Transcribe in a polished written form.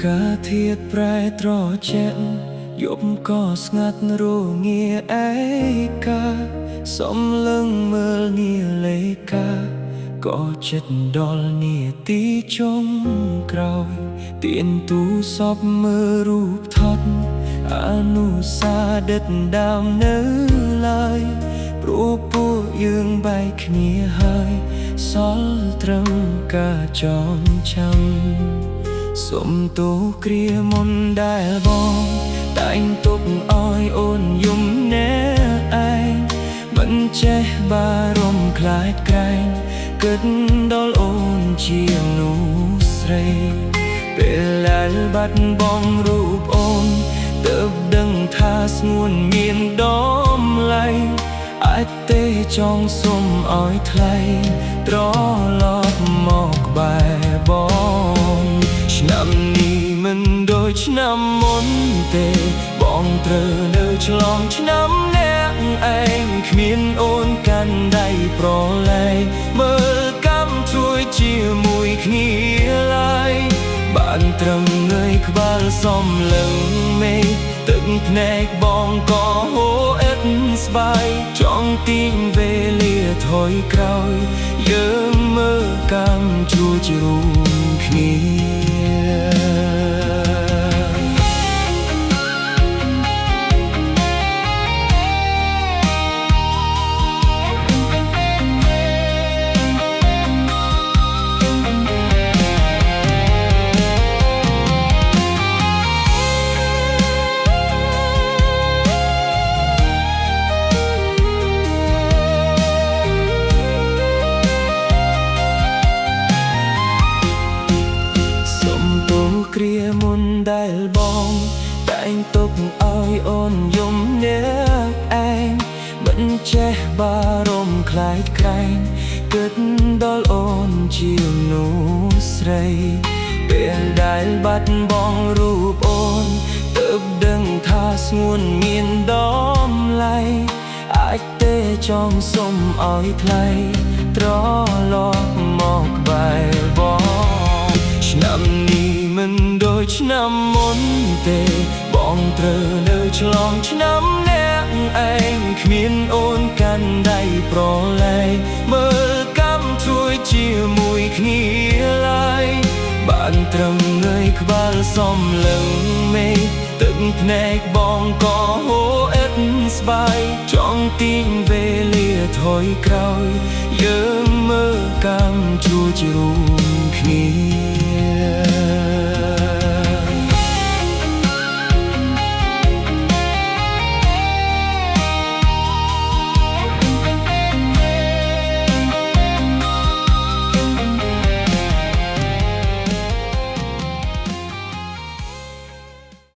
កាធាតុប្រែត្រជាក់យប់ក៏ស្ងាត់រងាឯកាសំលឹងមើលនាឡេកាក៏ចិត្តដល់នាទីចុងក្រោយទៀនទូសពមើលរូបថតអនុសាដិតដាមនៅឡើយព្រោះពួកយើងបែកគ្នាហើយសល់ត្រឹមការចងចាំសុំទោសគ្រាមុនដែលបងតែងទុកឲ្យអូនយំណែឯងមិនចេះបារម្ភខ្លាចក្រែងគិតដល់អូនជាមនុស្សស្រីពេលដែលបាត់បង់រូបអូនទើបដឹងថាស្ងួនមានតម្លៃអាចទេចង់សុំឲ្យថ្លៃត្រឡប់មកក្បែរបងឆ្នាំនេះមិនដូចឆ្នាំមុនទេបងត្រូវនៅឆ្លងឆ្នាំអ្នកឯងគ្មានអូនកាន់ដៃប្រឡែងមើលកម្មជួយជាមួយគ្នាឡើយបានត្រឹមងើយក្បាលសំលឹងមេឃទឹកភ្នែកបងក៏ហូរអិតស្បែកចង់ទាញវេលាថយក្រោយយើងមើលកម្មជួយរួមគ្នាគ្រាមុនដែលបងតែងទុកឲ្យអូនយំអ្នកឯងមិនចេះបារម្ភខ្លាចក្រែងគិតដល់អូនជាមនុស្សស្រីពេលដែលបាត់បង់រូបអូនទើបដឹងថាស្ងួនមានតម្លៃអាចទេចង់សុំឲ្យថ្លៃត្រឡប់មកក្បែរបងឆ្នាំនេះមិនដូចឆ្នាំមុនទេបងត្រូវនៅឆ្លងឆ្នាំអ្នកឯងគ្មានអូនកាន់ដៃប្រឡែងមើលកម្មជួយជាមួយគ្នាឡើយបានត្រឹមងើយក្បាលសំលឹងមេឃទឹកភ្នែកបងក៏ហូរអិតស្បែកចង់ទាញវេលាថយក្រោយយើងមើលកម្មជួយរួមគ្នា